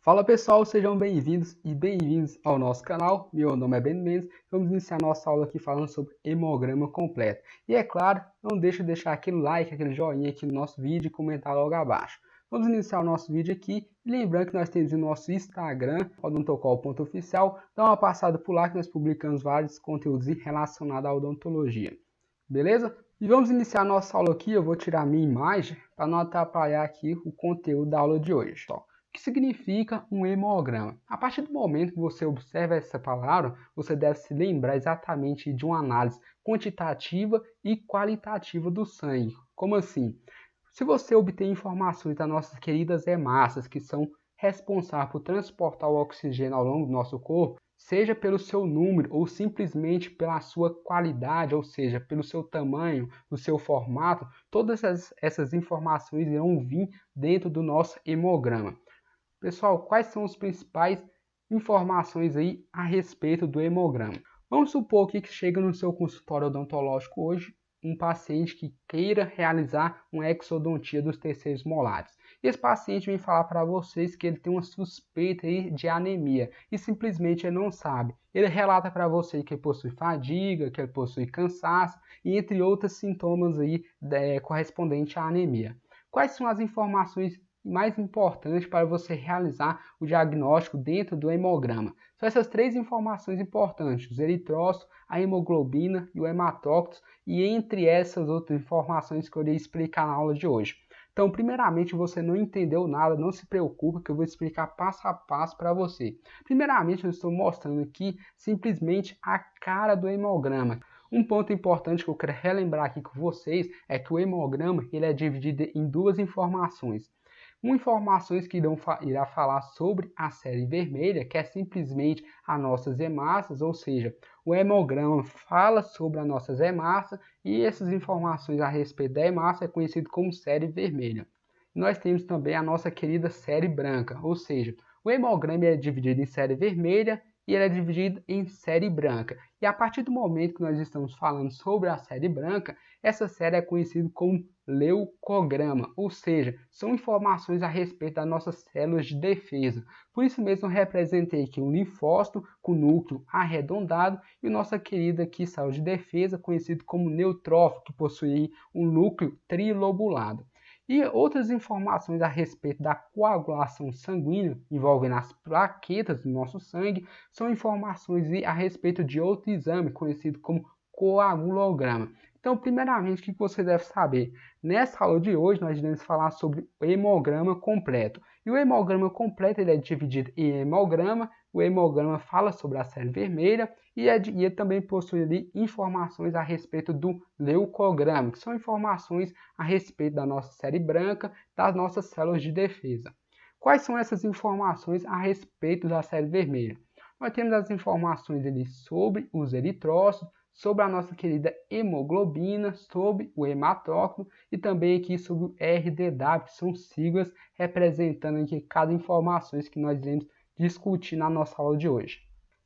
Fala pessoal, sejam bem-vindos e bem-vindos ao nosso canal. Meu nome é Ben Mendes. Vamos iniciar nossa aula aqui falando sobre hemograma completo. E é claro, não deixe de deixar aquele like, aquele joinha aqui no nosso vídeo e comentar logo abaixo. Vamos iniciar o nosso vídeo aqui. Lembrando que nós temos o nosso Instagram, odontocol.oficial. Dá uma passada por lá que nós publicamos vários conteúdos relacionados à odontologia. Beleza? E vamos iniciar nossa aula aqui. Eu vou tirar minha imagem para não atrapalhar aqui o conteúdo da aula de hoje. O que significa um hemograma? A partir do momento que você observa essa palavra, você deve se lembrar exatamente de uma análise quantitativa e qualitativa do sangue. Como assim? Se você obter informações das nossas queridas hemácias, que são responsáveis por transportar o oxigênio ao longo do nosso corpo, seja pelo seu número ou simplesmente pela sua qualidade, ou seja, pelo seu tamanho, o seu formato, todas essas informações irão vir dentro do nosso hemograma. Pessoal, quais são as principais informações aí a respeito do hemograma? Vamos supor que chega no seu consultório odontológico hoje um paciente que queira realizar uma exodontia dos terceiros molares. Esse paciente vem falar para vocês que ele tem uma suspeita aí de anemia e simplesmente ele não sabe. Ele relata para você que ele possui fadiga, que ele possui cansaço e entre outros sintomas aí correspondentes à anemia. Quais são as informações mais importante para você realizar o diagnóstico dentro do hemograma? São essas três informações importantes: os eritrócitos, a hemoglobina e o hematócrito, e entre essas outras informações que eu irei explicar na aula de hoje. Então, primeiramente, você não entendeu nada, não se preocupe que eu vou explicar passo a passo para você. Primeiramente, eu estou mostrando aqui simplesmente a cara do hemograma. Um ponto importante que eu quero relembrar aqui com vocês é que o hemograma ele é dividido em duas informações. Informações que irá falar sobre a série vermelha, que é simplesmente as nossas hemácias, ou seja, o hemograma fala sobre as nossas hemácias e essas informações a respeito da hemácia é conhecido como série vermelha. Nós temos também a nossa querida série branca, ou seja, o hemograma é dividido em série vermelha e ele é dividido em série branca. E a partir do momento que nós estamos falando sobre a série branca, essa série é conhecida como leucograma, ou seja, são informações a respeito das nossas células de defesa. Por isso mesmo eu representei aqui um linfócito com núcleo arredondado e nossa querida aqui célula de defesa, conhecido como neutrófilo, que possui um núcleo trilobulado. E outras informações a respeito da coagulação sanguínea, envolvendo as plaquetas do nosso sangue, são informações a respeito de outro exame, conhecido como coagulograma. Então, primeiramente, o que você deve saber? Nessa aula de hoje, nós iremos falar sobre o hemograma completo. E o hemograma completo ele é dividido em hemograma. O hemograma fala sobre a série vermelha e ele também possui ali informações a respeito do leucograma, que são informações a respeito da nossa série branca, das nossas células de defesa. Quais são essas informações a respeito da série vermelha? Nós temos as informações ali sobre os eritrócitos, sobre a nossa querida hemoglobina, sobre o hematócrito e também aqui sobre o RDW, que são siglas representando aqui cada informação que nós iremos discutir na nossa aula de hoje.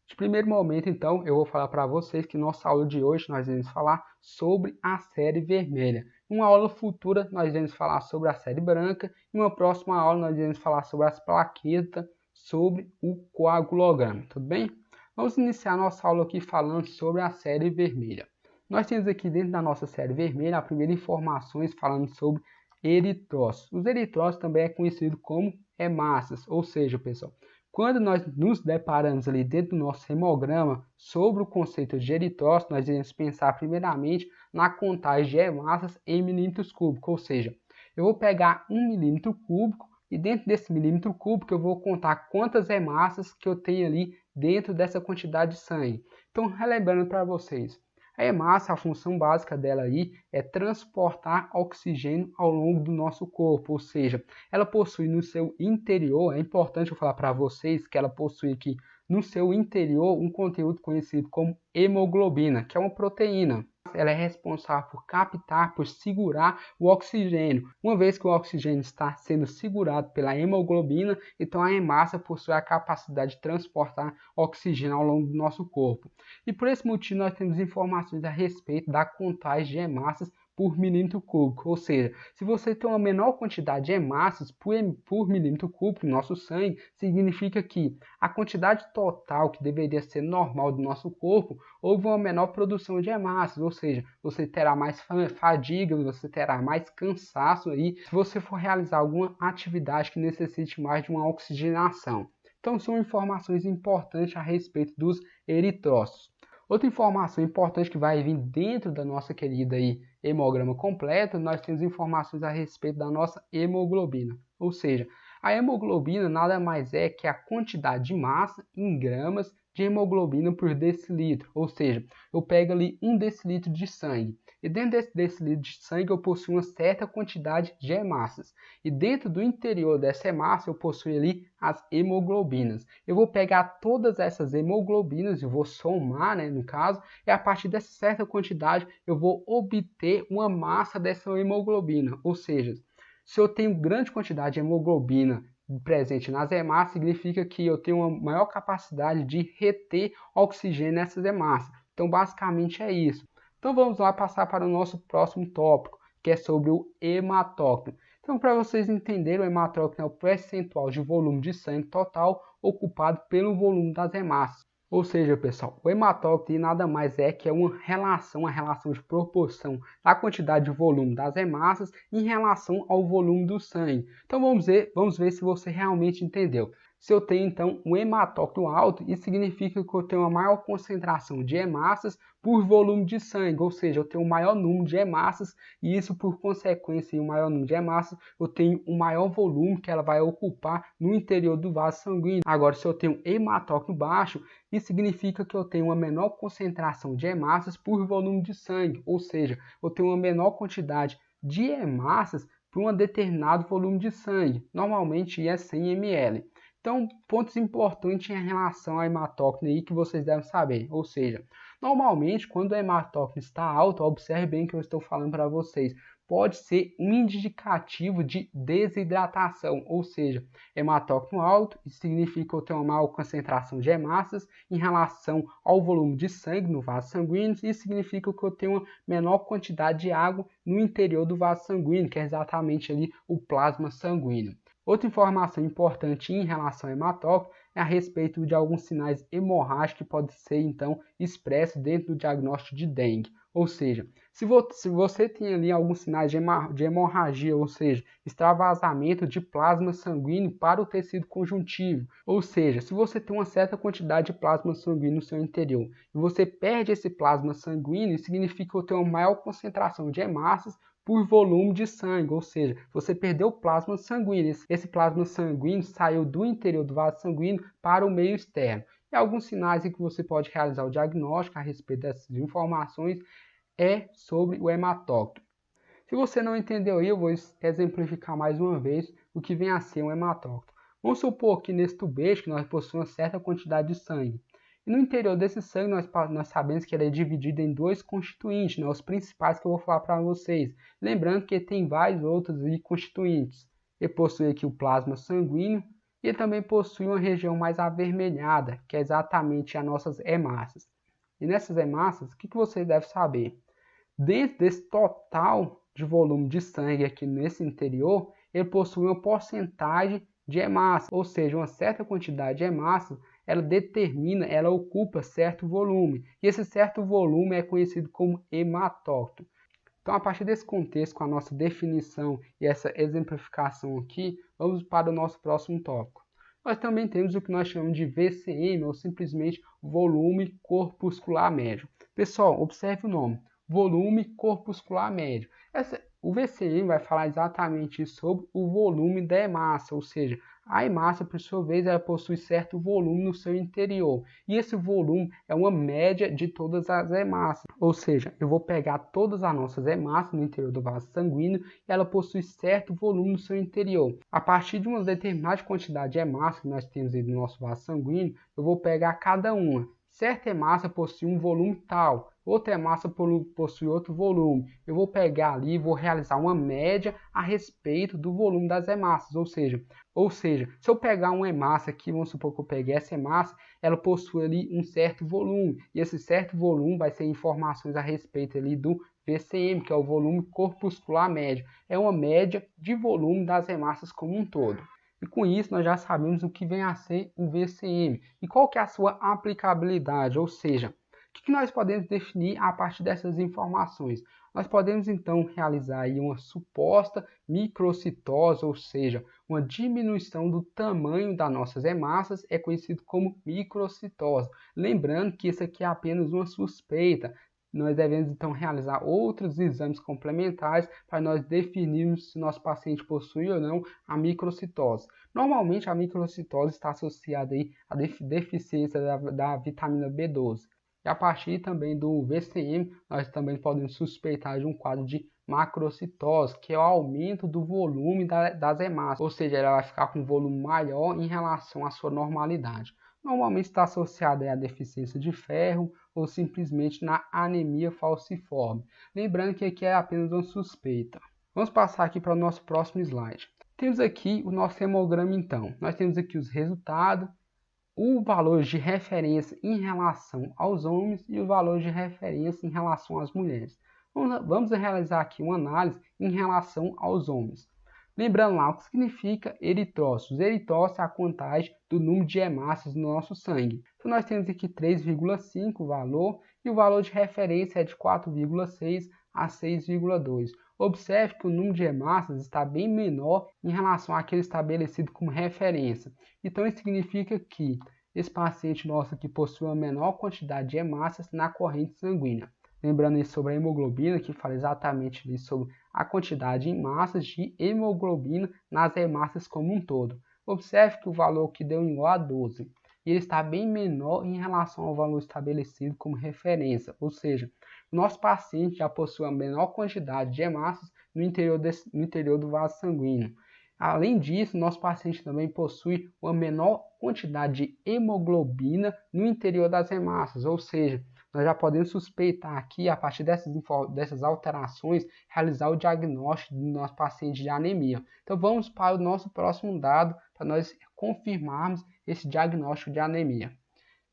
De primeiro momento, então, eu vou falar para vocês que nossa aula de hoje nós iremos falar sobre a série vermelha. Em uma aula futura, nós iremos falar sobre a série branca. Em uma próxima aula, nós iremos falar sobre as plaquetas, sobre o coagulograma, tudo bem? Vamos iniciar nossa aula aqui falando sobre a série vermelha. Nós temos aqui dentro da nossa série vermelha a primeira informações falando sobre eritrócitos. Os eritrócitos também é conhecido como hemácias, ou seja, pessoal, quando nós nos deparamos ali dentro do nosso hemograma sobre o conceito de eritrócito, nós iremos pensar primeiramente na contagem de hemácias em milímetros cúbicos, ou seja, eu vou pegar 1 milímetro cúbico e dentro desse milímetro cúbico eu vou contar quantas hemácias que eu tenho ali dentro dessa quantidade de sangue. Então, relembrando para vocês, a hemácia, a função básica dela aí é transportar oxigênio ao longo do nosso corpo, ou seja, ela possui no seu interior, é importante eu falar para vocês que ela possui aqui no seu interior um conteúdo conhecido como hemoglobina, que é uma proteína. Ela é responsável por captar, por segurar o oxigênio. Uma vez que o oxigênio está sendo segurado pela hemoglobina, então a hemácia possui a capacidade de transportar oxigênio ao longo do nosso corpo. E por esse motivo nós temos informações a respeito da contagem de hemácias por milímetro cúbico, ou seja, se você tem uma menor quantidade de hemácias por milímetro cúbico no nosso sangue, significa que a quantidade total que deveria ser normal do nosso corpo, houve uma menor produção de hemácias, ou seja, você terá mais fadiga, você terá mais cansaço aí, se você for realizar alguma atividade que necessite mais de uma oxigenação. Então são informações importantes a respeito dos eritrócitos. Outra informação importante que vai vir dentro da nossa querida aí, hemograma completo, nós temos informações a respeito da nossa hemoglobina. Ou seja, a hemoglobina nada mais é que a quantidade de massa em gramas de hemoglobina por decilitro. Ou seja, eu pego ali 1 decilitro de sangue. E dentro desse decilitro de sangue eu possuo uma certa quantidade de hemácias. E dentro do interior dessa hemácia eu possuo ali as hemoglobinas. Eu vou pegar todas essas hemoglobinas, eu vou somar, no caso, e a partir dessa certa quantidade eu vou obter uma massa dessa hemoglobina. Ou seja, se eu tenho grande quantidade de hemoglobina presente nas hemácias, significa que eu tenho uma maior capacidade de reter oxigênio nessas hemácias. Então, basicamente é isso. Então, vamos lá passar para o nosso próximo tópico, que é sobre o hematócrito. Então, para vocês entenderem, o hematócrito é o percentual de volume de sangue total ocupado pelo volume das hemácias. Ou seja, pessoal, o hematócrito nada mais é que uma relação de proporção da quantidade de volume das hemácias em relação ao volume do sangue. Então vamos ver se você realmente entendeu. Se eu tenho então um hematócrito alto, isso significa que eu tenho uma maior concentração de hemácias por volume de sangue, ou seja, eu tenho um maior número de hemácias e isso por consequência, um maior número de hemácias, eu tenho um maior volume que ela vai ocupar no interior do vaso sanguíneo. Agora, se eu tenho hematócrito baixo, isso significa que eu tenho uma menor concentração de hemácias por volume de sangue, ou seja, eu tenho uma menor quantidade de hemácias por um determinado volume de sangue, normalmente é 100 ml. Então, pontos importantes em relação ao hematócrito aí que vocês devem saber, ou seja, normalmente quando o hematócrito está alto, observe bem o que eu estou falando para vocês, pode ser um indicativo de desidratação, ou seja, hematócrito alto, isso significa que eu tenho uma maior concentração de hemácias em relação ao volume de sangue no vaso sanguíneo, isso significa que eu tenho uma menor quantidade de água no interior do vaso sanguíneo, que é exatamente ali o plasma sanguíneo. Outra informação importante em relação ao hematócrito é a respeito de alguns sinais hemorrágicos que podem ser então expressos dentro do diagnóstico de dengue. Ou seja, se você tem ali alguns sinais de hemorragia, ou seja, extravasamento de plasma sanguíneo para o tecido conjuntivo, ou seja, se você tem uma certa quantidade de plasma sanguíneo no seu interior e você perde esse plasma sanguíneo, significa que eu tenho uma maior concentração de hemácias por volume de sangue, ou seja, você perdeu o plasma sanguíneo. Esse plasma sanguíneo saiu do interior do vaso sanguíneo para o meio externo. E alguns sinais em que você pode realizar o diagnóstico a respeito dessas informações é sobre o hematócrito. Se você não entendeu aí, eu vou exemplificar mais uma vez o que vem a ser um hematócrito. Vamos supor que nesse tubete nós possuímos uma certa quantidade de sangue. E no interior desse sangue nós sabemos que ele é dividido em dois constituintes, os principais que eu vou falar para vocês. Lembrando que tem vários outros constituintes. Ele possui aqui o plasma sanguíneo e ele também possui uma região mais avermelhada, que é exatamente as nossas hemácias. E nessas hemácias, o que você deve saber? Dentro desse total de volume de sangue aqui nesse interior, ele possui uma porcentagem de hemácia, ou seja, uma certa quantidade de hemácia, ela ocupa certo volume, e esse certo volume é conhecido como hematócrito. Então, a partir desse contexto, com a nossa definição e essa exemplificação aqui, vamos para o nosso próximo tópico. Nós também temos o que nós chamamos de VCM, ou simplesmente volume corpuscular médio. Pessoal, observe o nome, volume corpuscular médio. O VCM vai falar exatamente sobre o volume da hemácia, ou seja, a hemácia, por sua vez, ela possui certo volume no seu interior. E esse volume é uma média de todas as hemácias. Ou seja, eu vou pegar todas as nossas hemácias no interior do vaso sanguíneo e ela possui certo volume no seu interior. A partir de uma determinada quantidade de hemácia que nós temos aí no nosso vaso sanguíneo, eu vou pegar cada uma. Certa hemácia possui um volume tal, outra hemácia possui outro volume. Eu vou pegar ali e vou realizar uma média a respeito do volume das hemácias, ou seja, se eu pegar uma hemácia aqui, vamos supor que eu peguei essa hemácia, ela possui ali um certo volume, e esse certo volume vai ser informações a respeito ali do VCM, que é o volume corpuscular médio. É uma média de volume das hemácias como um todo. E com isso nós já sabemos o que vem a ser o VCM e qual que é a sua aplicabilidade, ou seja, o que nós podemos definir a partir dessas informações? Nós podemos então realizar aí uma suposta microcitose, ou seja, uma diminuição do tamanho das nossas hemácias, é conhecido como microcitose. Lembrando que isso aqui é apenas uma suspeita. Nós devemos então realizar outros exames complementares para nós definirmos se nosso paciente possui ou não a microcitose. Normalmente a microcitose está associada aí à deficiência da vitamina B12. E a partir também do VCM, nós também podemos suspeitar de um quadro de macrocitose, que é o aumento do volume das hemácias, ou seja, ela vai ficar com um volume maior em relação à sua normalidade. Normalmente está associada à deficiência de ferro ou simplesmente na anemia falciforme. Lembrando que aqui é apenas uma suspeita. Vamos passar aqui para o nosso próximo slide. Temos aqui o nosso hemograma então. Nós temos aqui os resultados, o valor de referência em relação aos homens e o valor de referência em relação às mulheres. Vamos realizar aqui uma análise em relação aos homens. Lembrando lá o que significa eritrócitos. Eritrócitos é a contagem do número de hemácias no nosso sangue. Então nós temos aqui 3,5 o valor e o valor de referência é de 4,6 a 6,2. Observe que o número de hemácias está bem menor em relação àquele estabelecido como referência. Então isso significa que esse paciente nosso aqui possui uma menor quantidade de hemácias na corrente sanguínea. Lembrando isso sobre a hemoglobina, que fala exatamente isso sobre a quantidade em massas de hemoglobina nas hemácias como um todo. Observe que o valor que deu igual a 12. E ele está bem menor em relação ao valor estabelecido como referência, ou seja, o nosso paciente já possui uma menor quantidade de hemácias no interior do vaso sanguíneo. Além disso, nosso paciente também possui uma menor quantidade de hemoglobina no interior das hemácias, ou seja, nós já podemos suspeitar aqui, a partir dessas alterações, realizar o diagnóstico do nosso paciente de anemia. Então vamos para o nosso próximo dado, para nós confirmarmos esse diagnóstico de anemia.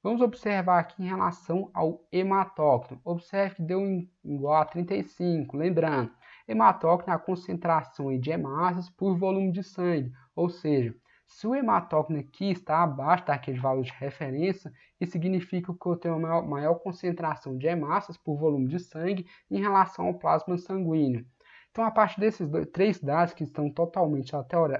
Vamos observar aqui em relação ao hematócrito. Observe que deu igual a 35, lembrando, hematócrito é a concentração de hemácias por volume de sangue, ou seja, se o hematócrito aqui está abaixo daquele valor de referência, isso significa que eu tenho uma maior concentração de hemácias por volume de sangue em relação ao plasma sanguíneo. Então, a partir desses três dados que estão totalmente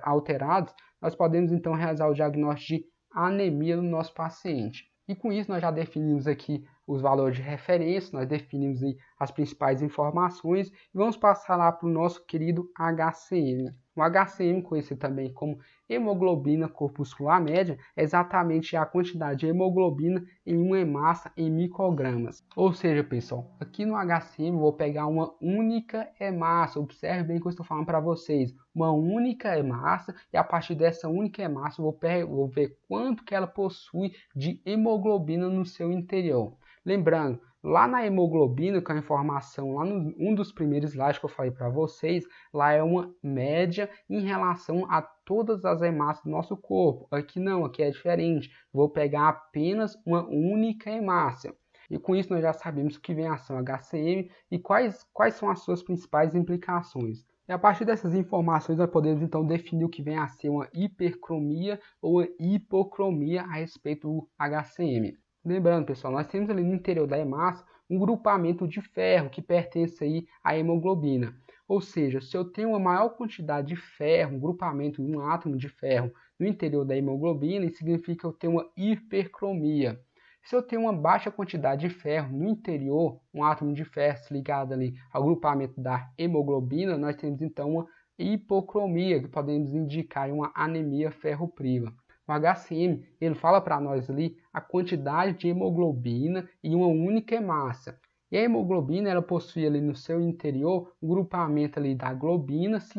alterados, nós podemos então realizar o diagnóstico de anemia no nosso paciente. E com isso nós já definimos aqui os valores de referência, nós definimos aí as principais informações e vamos passar lá para o nosso querido HCM. O HCM, conhecido também como hemoglobina corpuscular média, é exatamente a quantidade de hemoglobina em uma hemácia em microgramas. Ou seja, pessoal, aqui no HCM eu vou pegar uma única hemácia, observe bem o que eu estou falando para vocês, uma única hemácia, e a partir dessa única hemácia eu vou ver quanto que ela possui de hemoglobina no seu interior. Lembrando, lá na hemoglobina, que é a informação lá um dos primeiros slides que eu falei para vocês, lá é uma média em relação a todas as hemácias do nosso corpo. Aqui não, aqui é diferente. Vou pegar apenas uma única hemácia. E com isso nós já sabemos o que vem a ação HCM e quais são as suas principais implicações. E a partir dessas informações nós podemos então definir o que vem a ser uma hipercromia ou uma hipocromia a respeito do HCM. Lembrando, pessoal, nós temos ali no interior da hemácia um grupamento de ferro que pertence aí à hemoglobina. Ou seja, se eu tenho uma maior quantidade de ferro, um grupamento de um átomo de ferro no interior da hemoglobina, isso significa que eu tenho uma hipercromia. Se eu tenho uma baixa quantidade de ferro no interior, um átomo de ferro ligado ali ao grupamento da hemoglobina, nós temos então uma hipocromia, que podemos indicar uma anemia ferropriva. O HCM, ele fala para nós ali a quantidade de hemoglobina em uma única hemácia. E a hemoglobina, ela possui ali no seu interior um grupamento ali da globina se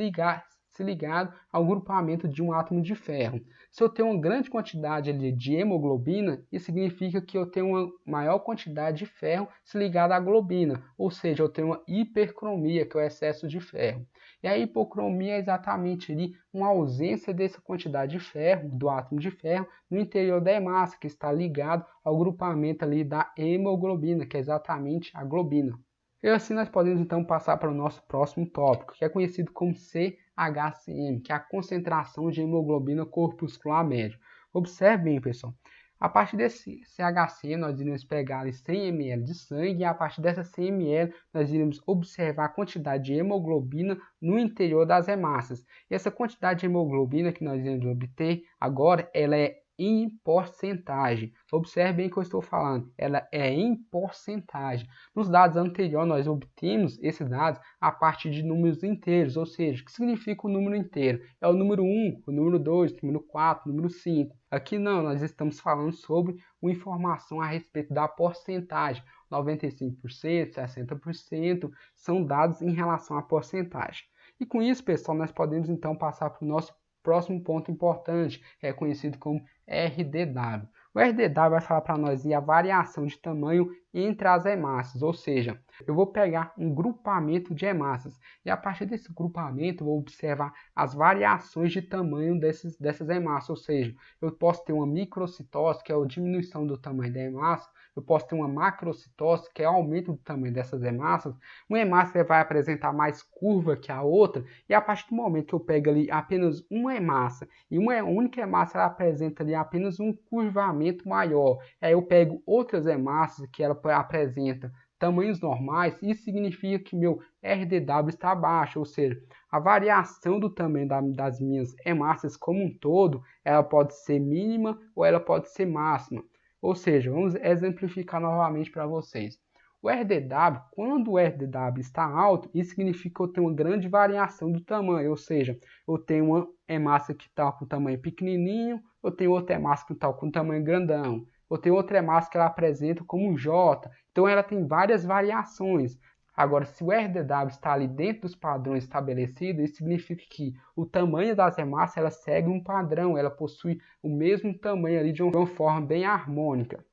ligado ao grupamento de um átomo de ferro. Se eu tenho uma grande quantidade ali de hemoglobina, isso significa que eu tenho uma maior quantidade de ferro se ligado à globina, ou seja, eu tenho uma hipercromia, que é o excesso de ferro. E a hipocromia é exatamente ali uma ausência dessa quantidade de ferro, do átomo de ferro, no interior da hemácia, que está ligado ao grupamento ali da hemoglobina, que é exatamente a globina. E assim nós podemos então passar para o nosso próximo tópico, que é conhecido como CHCM, que é a concentração de hemoglobina corpuscular média. Observe bem, pessoal. A partir desse CHCM, nós iremos pegar ali 100 ml de sangue e a partir dessa 100 ml nós iremos observar a quantidade de hemoglobina no interior das hemácias. E essa quantidade de hemoglobina que nós iremos obter agora, ela é em porcentagem. Observe bem o que eu estou falando, ela é em porcentagem. Nos dados anteriores, nós obtemos esses dados a partir de números inteiros, ou seja, o que significa o número inteiro? É o número 1, o número 2, o número 4, o número 5. Aqui não, nós estamos falando sobre uma informação a respeito da porcentagem. 95%, 60% são dados em relação à porcentagem. E com isso, pessoal, nós podemos então passar para o nosso próximo ponto importante, é conhecido como RDW. O RDW vai falar para nós a variação de tamanho entre as hemácias, ou seja, eu vou pegar um grupamento de hemácias e a partir desse grupamento eu vou observar as variações de tamanho dessas hemácias, ou seja, eu posso ter uma microcitose, que é a diminuição do tamanho da hemácia, eu posso ter uma macrocitose, que é o aumento do tamanho dessas hemácias. Uma hemácia vai apresentar mais curva que a outra, e a partir do momento que eu pego ali apenas uma hemácia, e uma única hemácia ela apresenta ali apenas um curvamento maior, aí eu pego outras hemácias que ela apresenta tamanhos normais, isso significa que meu RDW está baixo, ou seja, a variação do tamanho das minhas hemácias como um todo, ela pode ser mínima ou ela pode ser máxima. Ou seja, vamos exemplificar novamente para vocês. O RDW, quando o RDW está alto, isso significa que eu tenho uma grande variação do tamanho, ou seja, eu tenho uma hemácia que está com tamanho pequenininho, eu tenho outra hemácia que está com tamanho grandão, eu tenho outra hemácia que ela apresenta como J, então ela tem várias variações. Agora, se o RDW está ali dentro dos padrões estabelecidos, isso significa que o tamanho das hemácias ela segue um padrão, ela possui o mesmo tamanho ali de uma forma bem harmônica.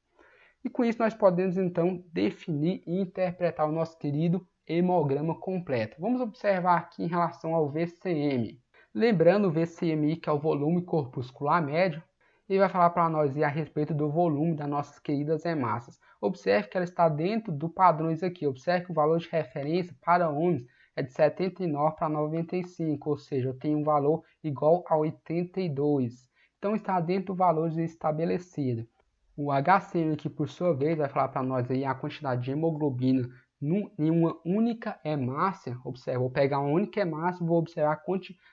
E com isso nós podemos então definir e interpretar o nosso querido hemograma completo. Vamos observar aqui em relação ao VCM. Lembrando o VCMI, que é o volume corpuscular médio, ele vai falar para nós a respeito do volume das nossas queridas hemácias. Observe que ela está dentro do padrões aqui. Observe que o valor de referência para homens é de 79 para 95, ou seja, eu tenho um valor igual a 82. Então está dentro do valor estabelecido. O HCM aqui, por sua vez, vai falar para nós aí a quantidade de hemoglobina em uma única hemácia. Observe, vou pegar uma única hemácia e vou observar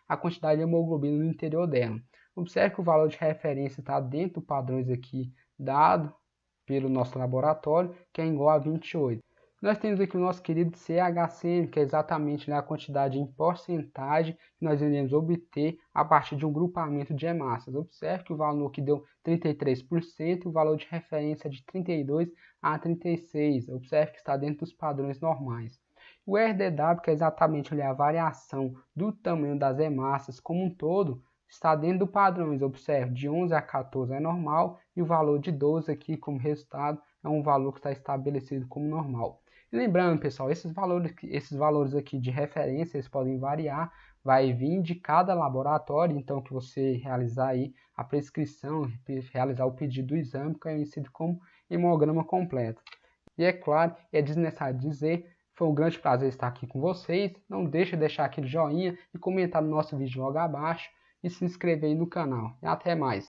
a quantidade de hemoglobina no interior dela. Observe que o valor de referência está dentro dos padrões aqui dado pelo nosso laboratório, que é igual a 28. Nós temos aqui o nosso querido CHCM, que é exatamente a quantidade em porcentagem que nós iremos obter a partir de um grupamento de hemácias. Observe que o valor que deu 33% e o valor de referência é de 32 a 36. Observe que está dentro dos padrões normais. O RDW, que é exatamente a variação do tamanho das hemácias como um todo, está dentro do padrões. Observe, de 11 a 14 é normal e o valor de 12 aqui como resultado é um valor que está estabelecido como normal. E lembrando, pessoal, esses valores aqui de referência eles podem variar, vai vir de cada laboratório, então que você realizar aí a prescrição, realizar o pedido do exame, que é conhecido como hemograma completo. E é claro, é desnecessário dizer, foi um grande prazer estar aqui com vocês. Não deixe de deixar aquele joinha e comentar no nosso vídeo logo abaixo e se inscrever aí no canal. E até mais!